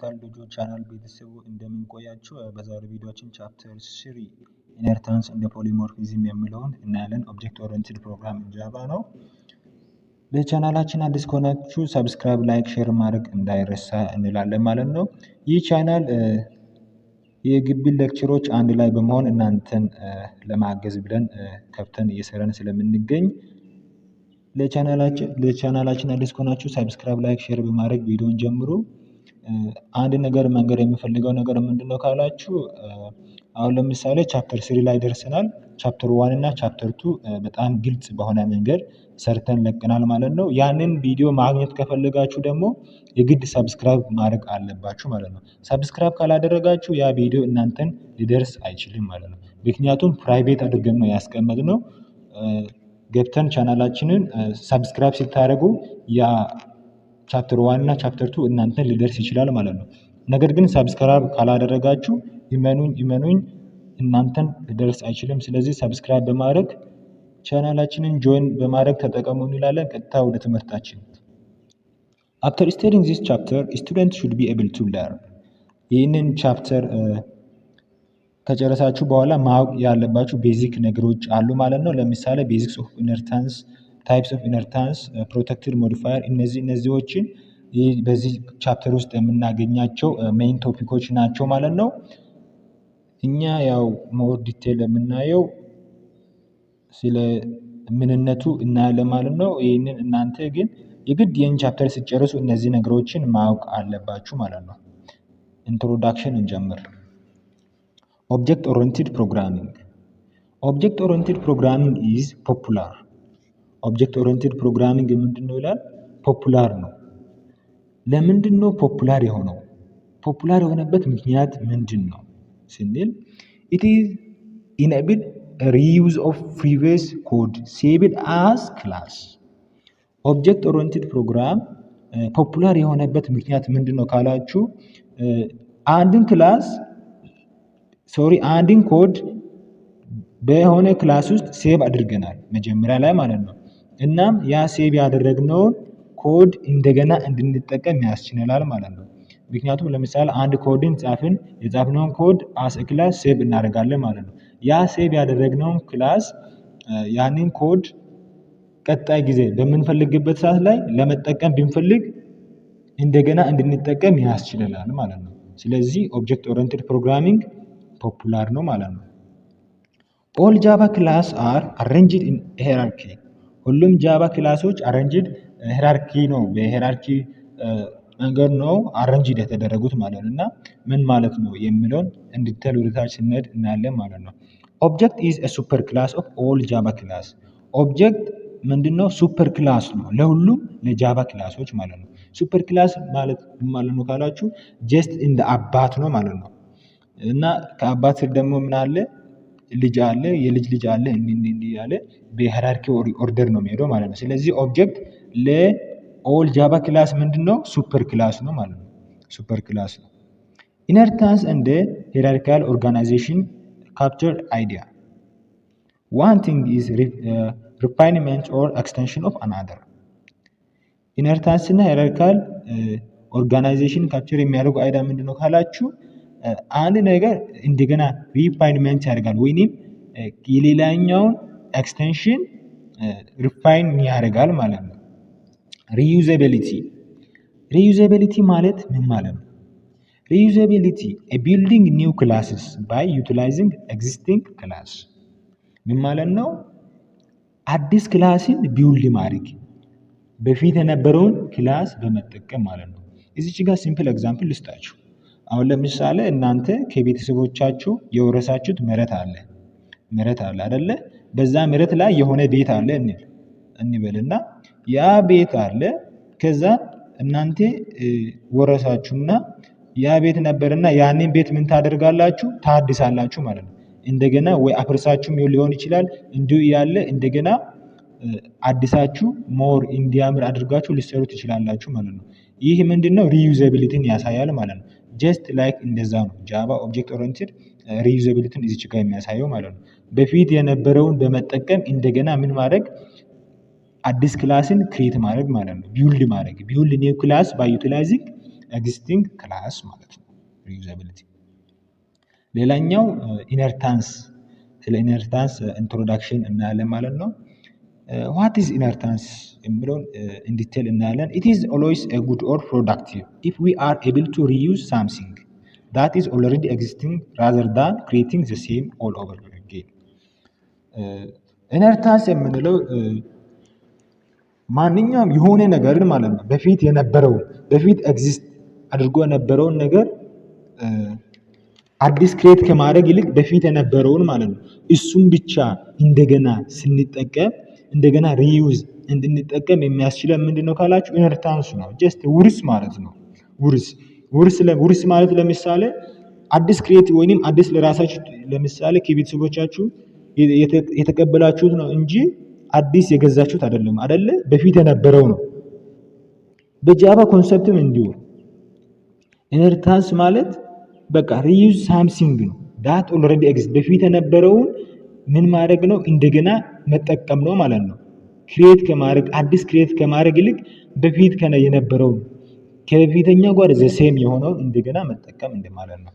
የዲጂታል ልጆች ቻናል ቤተሰቡ እንደምን ቆያችሁ? በዛሬው ቪዲዮአችን ቻፕተር 3 ኢነርታንስ እንደ ፖሊሞርፊዝም የሚለውን እናያለን። ኦብጀክት ኦሪየንትድ ፕሮግራም ጃቫ ነው። ለቻናላችን አዲስ ከሆናችሁ ሰብስክራይብ፣ ላይክ፣ ሼር ማድረግ እንዳይረሳ እንላለን ማለት ነው። ይህ ቻናል የግቢ ሌክቸሮች አንድ ላይ በመሆን እናንተን ለማገዝ ብለን ከፍተን እየሰራን ስለምንገኝ ለቻናላችን አዲስ ከሆናችሁ ሰብስክራይብ፣ ላይክ፣ ሼር በማድረግ ቪዲዮን ጀምሩ። አንድ ነገር መንገር የምፈልገው ነገር ምንድነው ካላችሁ አሁን ለምሳሌ ቻፕተር 3 ላይ ደርሰናል። ቻፕተር 1 እና ቻፕተር 2 በጣም ግልጽ በሆነ መንገድ ሰርተን ለቀናል ማለት ነው። ያንን ቪዲዮ ማግኘት ከፈለጋችሁ ደግሞ የግድ ሰብስክራይብ ማድረግ አለባችሁ ማለት ነው። ሰብስክራይብ ካላደረጋችሁ ያ ቪዲዮ እናንተን ሊደርስ አይችልም ማለት ነው። ምክንያቱም ፕራይቬት አድርገን ነው ያስቀመጥነው። ገብተን ቻናላችንን ሰብስክራይብ ስታደርጉ ያ ቻፕተር 1 እና ቻፕተር 2 እናንተን ሊደርስ ይችላል ማለት ነው። ነገር ግን ሰብስክራይብ ካላደረጋችሁ ይመኑኝ እናንተን ሊደርስ አይችልም። ስለዚህ ሰብስክራይብ በማድረግ ቻናላችንን ጆይን በማድረግ ተጠቀሙ እንላለን። ቀጥታ ወደ ትምህርታችን። After studying this chapter, students should be able to learn. ይህንን ቻፕተር ከጨረሳችሁ በኋላ ማወቅ ያለባችሁ ቤዚክ ነገሮች አሉ ማለት ነው። ለምሳሌ ቤዚክስ ኦፍ ኢነርታንስ፣ ታይፕስ ኦፍ ኢነርታንስ፣ ፕሮቴክትድ ሞዲፋየር፣ እነዚህዎችን በዚህ ቻፕተር ውስጥ የምናገኛቸው ሜይን ቶፒኮች ናቸው ማለት ነው። እኛ ያው ሞር ዲቴል የምናየው ስለ ምንነቱ እናያለን ማለት ነው። ይህንን እናንተ ግን የግድ ይህን ቻፕተር ሲጨርሱ እነዚህ ነገሮችን ማወቅ አለባችሁ ማለት ነው። ኢንትሮዳክሽን እንጀምር። ኦብጀክት ኦሪየንትድ ፕሮግራሚንግ። ኦብጀክት ኦሪየንትድ ፕሮግራሚንግ ኢዝ ፖፑላር። ኦብጀክት ኦሪየንትድ ፕሮግራሚንግ ምንድነው ይላል? ፖፑላር ነው። ለምንድነው ፖፑላር የሆነው? ፖፑላር የሆነበት ምክንያት ምንድነው ስንል it is enable a reuse of previous code saved as class. ኦብጀክት ኦሪየንትድ ፕሮግራም ፖፑላር የሆነበት ምክንያት ምንድነው ካላችሁ አንድን ኮድ በሆነ ክላስ ውስጥ ሴቭ አድርገናል መጀመሪያ ላይ ማለት ነው። እናም ያ ሴቭ ያደረግነውን ኮድ እንደገና እንድንጠቀም ያስችላል ማለት ነው። ምክንያቱም ለምሳሌ አንድ ኮድን የጻፍነውን ኮድ አስ ክላስ ሴቭ እናደርጋለን ማለት ነው። ያ ሴቭ ያደረግነውን ክላስ ያንን ኮድ ቀጣይ ጊዜ በምንፈልግበት ሰዓት ላይ ለመጠቀም ብንፈልግ እንደገና እንድንጠቀም ያስችላል ማለት ነው። ስለዚህ ኦብጀክት ኦሪየንትድ ፕሮግራሚንግ ፖፑላር ነው ማለት ነው። ኦል ጃቫ ክላስ አር አሬንጅድ ኢን ሄራርኪ። ሁሉም ጃቫ ክላሶች አሬንጅድ ሄራርኪ ነው፣ በሄራርኪ መንገድ ነው አሬንጅድ የተደረጉት ማለት ነው። እና ምን ማለት ነው የሚለውን እንዲቴል ወደታች ስንሄድ እናያለን ማለት ነው። ኦብጀክት ኢዝ ኤ ሱፐር ክላስ ኦፍ ኦል ጃቫ ክላስ። ኦብጀክት ምንድነው? ሱፐር ክላስ ነው ለሁሉም ለጃቫ ክላሶች ማለት ነው። ሱፐር ክላስ ማለት ነው ካላችሁ ጀስት እንደ አባት ነው ማለት ነው። እና ከአባት ስር ደግሞ ምን አለ? ልጅ አለ፣ የልጅ ልጅ አለ፣ እንዲህ ያለ በሄራርኪ ኦርደር ነው የሚሄደው ማለት ነው። ስለዚህ ኦብጀክት ለኦል ጃቫ ክላስ ምንድነው? ሱፐር ክላስ ነው ማለት ነው። ሱፐር ክላስ ነው። ኢነርታንስ እንደ ሄራርኪካል ኦርጋናይዜሽን ካፕቸር አይዲያ one thing is refinement or extension of another. ኢነርታንስ እና ሄራርኪካል ኦርጋናይዜሽን ካፕቸር የሚያደርጉ አይዲያ ምንድነው ካላችሁ አንድ ነገር እንደገና ሪፋይንመንት ያደርጋል ወይንም የሌላኛውን ኤክስቴንሽን ሪፋይን ያደርጋል ማለት ነው። ሪዩዛቢሊቲ ማለት ምን ማለት ነው? ሪዩዛቢሊቲ a building new classes by utilizing existing class ምን ማለት ነው? አዲስ ክላስን ቢውልድ ማድረግ በፊት የነበረውን ክላስ በመጠቀም ማለት ነው። እዚች ጋር ሲምፕል ኤግዛምፕል ልስጣችሁ። አሁን ለምሳሌ እናንተ ከቤተሰቦቻችሁ የወረሳችሁት መሬት አለ አይደለ? በዛ መሬት ላይ የሆነ ቤት አለ እንበልና ያ ቤት አለ። ከዛ እናንተ ወረሳችሁና ያ ቤት ነበርና ያንን ቤት ምን ታደርጋላችሁ? ታድሳላችሁ ማለት ነው። እንደገና ወይ አፍርሳችሁም ሊሆን ይችላል። እንዲሁ ያለ እንደገና አዲሳችሁ ሞር እንዲያምር አድርጋችሁ ሊሰሩ ትችላላችሁ ማለት ነው። ይህ ምንድነው? ሪዩዛቢሊቲን ያሳያል ማለት ነው። ጀስት ላይክ እንደዛ ነው ጃቫ ኦብጀክት ኦሪየንትድ ሪዩዛቢሊቲን እዚች ጋር የሚያሳየው ማለት ነው። በፊት የነበረውን በመጠቀም እንደገና ምን ማድረግ? አዲስ ክላስን ክሬት ማድረግ ማለት ነው። ቢውልድ ኒው ክላስ ባይ ዩቲላይዚንግ ኤግዚስቲንግ ክላስ ማለት ነው ሪዩዛቢሊቲ። ሌላኛው ኢነርታንስ፣ ስለ ኢነርታንስ ኢንትሮዳክሽን እናያለን ማለት ነው። ዋት ኢዝ ኢነርታንስ የሚለውን ኢንዲቴል እናያለን። ኢት ኢዝ ኦልዌይስ ኤ ጉድ ኦር ፕሮዳክቲቭ ኢፍ ዊ አር ኤብል ቱ ሪዩዝ ሳምሲንግ that is already existing rather than creating the same all over again። ኢነርታንስ የምንለው ማንኛውም የሆነ ነገር ማለት ነው በፊት የነበረውን በፊት ኤግዚስት አድርጎ የነበረውን ነገር አዲስ ክሬት ከማድረግ ይልቅ በፊት የነበረውን ማለት ነው እሱም ብቻ እንደገና ስንጠቀም እንደገና ሪዩዝ እንድንጠቀም የሚያስችለን ምንድነው ካላችሁ ኢነርታንስ ነው። ጀስት ውርስ ማለት ነው። ውርስ ማለት ለምሳሌ አዲስ ክሬት ወይንም አዲስ ለራሳችሁ ለምሳሌ ከቤተሰቦቻችሁ የተቀበላችሁት ነው እንጂ አዲስ የገዛችሁት አይደለም አይደለ? በፊት የነበረው ነው። በጃቫ ኮንሰፕትም እንዲሁ ኢነርታንስ ማለት በቃ ሪዩዝ ሳምሲንግ ነው ዳት ኦልሬዲ ኤግዚስት በፊት የነበረውን ምን ማድረግ ነው እንደገና መጠቀም ነው ማለት ነው። ክሬት ከማድረግ አዲስ ክሬት ከማድረግ ይልቅ በፊት የነበረውን ከፊተኛው ጋር ዘሴም የሆነውን እንደገና መጠቀም እንደማለት ነው።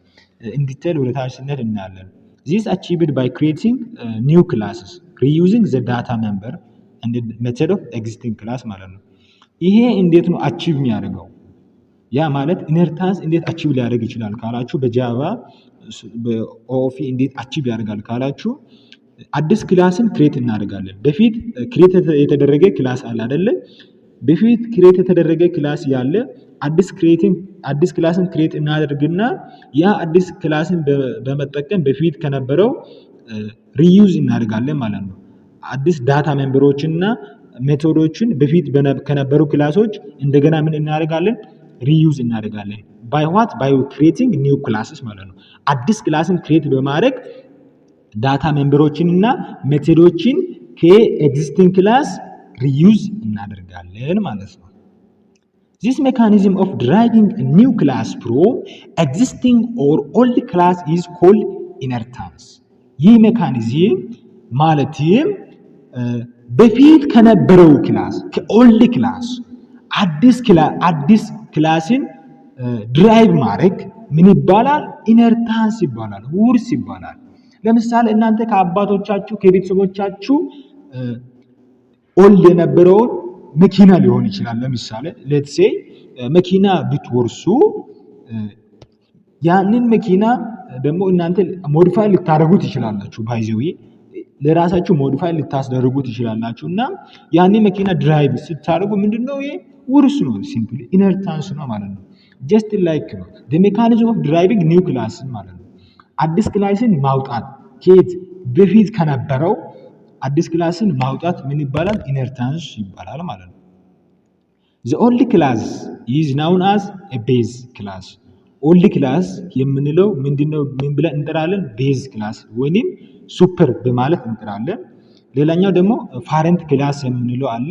ኢንዲቴል ወደ ታች ስንሄድ እናያለን። This achieved by creating new classes, reusing the data member and the method of existing class ማለት ነው። ይሄ እንዴት ነው አቺቭ የሚያደርገው? ያ ማለት ኢነርታንስ እንዴት አቺቭ ሊያደርግ ይችላል ካላችሁ በጃቫ በኦኦፒ እንዴት አቺቭ ያደርጋል ካላችሁ አዲስ ክላስን ክሬት እናደርጋለን። በፊት ክሬት የተደረገ ክላስ አለ አይደለ? በፊት ክሬት የተደረገ ክላስ ያለ አዲስ ክላስን ክሬት እናደርግና ያ አዲስ ክላስን በመጠቀም በፊት ከነበረው ሪዩዝ እናደርጋለን ማለት ነው። አዲስ ዳታ ሜምበሮችንና ሜቶዶችን በፊት ከነበሩ ክላሶች እንደገና ምን እናደርጋለን? ሪዩዝ እናደርጋለን። ባይ ዋት ባይ ክሬቲንግ ኒው ክላስስ ማለት ነው። አዲስ ክላስን ክሬት በማድረግ ዳታ ሜምበሮችንና ሜቶዶችን ከኤግዚስቲንግ ክላስ ሪዩዝ እናደርጋለን ማለት ነው። This mechanism of deriving a new class from existing or old class is called inheritance። ይህ ሜካኒዝም ማለትም በፊት ከነበረው ክላስ ከኦልድ ክላስ አዲስ ክላስን ድራይቭ ማድረግ ምን ይባላል? ኢነርታንስ ይባላል፣ ውርስ ይባላል። ለምሳሌ እናንተ ከአባቶቻችሁ ከቤተሰቦቻችሁ ኦልድ የነበረውን መኪና ሊሆን ይችላል። ለምሳሌ ሌትስ ሴይ መኪና ብትወርሱ ያንን መኪና ደግሞ እናንተ ሞዲፋይ ልታደርጉት ይችላላችሁ። ባይዘዊ ለራሳችሁ ሞዲፋይ ልታስደርጉት ይችላላችሁ እና ያንን መኪና ድራይቭ ስታደርጉ ምንድነው ይሄ? ውርስ ነው። ሲምፕሊ ኢነርታንስ ነው ማለት ነው። ጀስት ላይክ ነው the mechanism of driving new class ማለት ነው። አዲስ ክላስን ማውጣት ከየት በፊት ከነበረው አዲስ ክላስን ማውጣት ምን ይባላል? ኢነርታንስ ይባላል ማለት ነው። the old class is known as a base class። old class የምንለው ምንድነው? ምን ብለን እንጠራለን? ቤዝ ክላስ ወይንም ሱፐር በማለት እንጠራለን። ሌላኛው ደግሞ ፓረንት ክላስ የምንለው አለ።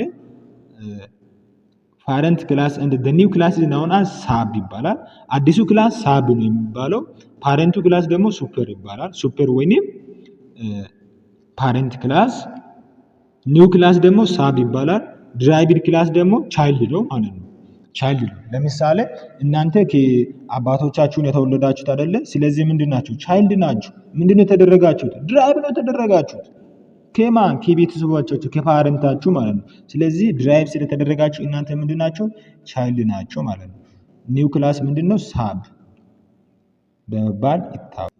ፓረንት ክላስ and the new class is known as sub ይባላል። አዲሱ ክላስ ሳብ ነው የሚባለው። ፓረንቱ ክላስ ደግሞ ሱፐር ይባላል። ሱፐር ወይንም ፓረንት ክላስ፣ ኒው ክላስ ደግሞ ሳብ ይባላል። ድራይቭድ ክላስ ደግሞ ቻይልድ ነው ማለት ነው። ቻይልድ ነው። ለምሳሌ እናንተ ከአባቶቻችሁን የተወለዳችሁት አይደለ? ስለዚህ ምንድናችሁ? ቻይልድ ናችሁ። ምንድነው የተደረጋችሁት? ድራይቭ ነው የተደረጋችሁት። ከማን? ከቤተሰቦቻችሁ ከፓረንታችሁ ማለት ነው። ስለዚህ ድራይቭ ስለተደረጋችሁ እናንተ ምንድናችሁ? ቻይልድ ናችሁ ማለት ነው። ኒው ክላስ ምንድነው? ሳብ በመባል ይታወቃል።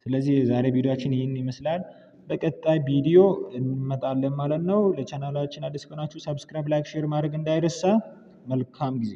ስለዚህ የዛሬ ቪዲዮአችን ይህን ይመስላል። በቀጣይ ቪዲዮ እንመጣለን ማለት ነው። ለቻናላችን አዲስ ከሆናችሁ ሰብስክራይብ፣ ላይክ፣ ሼር ማድረግ እንዳይረሳ። መልካም ጊዜ